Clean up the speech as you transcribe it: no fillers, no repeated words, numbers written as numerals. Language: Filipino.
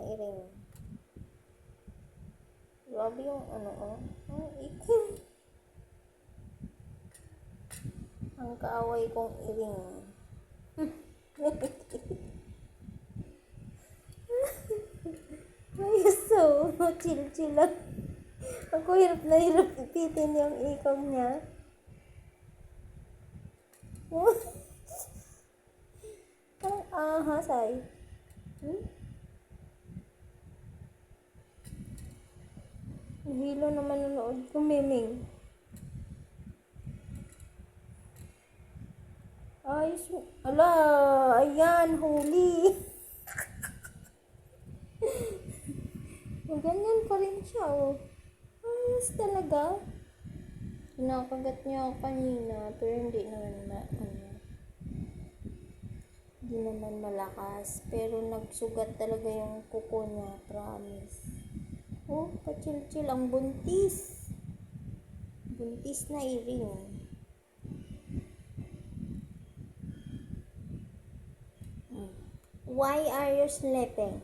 Iring. Grabe yung ang iking. Ang kaaway kong iring. Ayos so, chill lang. Ako hirap na hirap ipitin yung ikong niya. Parang ahas ay. Hilo naman nanood ko, Miming. Ayos. Ala, ayan, huli. Ganyan pa rin siya, oh. Ayos talaga. Kinakagat niya ako kanina, pero hindi naman malakas. Pero nagsugat talaga yung kuko niya, promise. Oh, pa-chill-chill. Ang buntis. Buntis na iring. Why are you sleeping?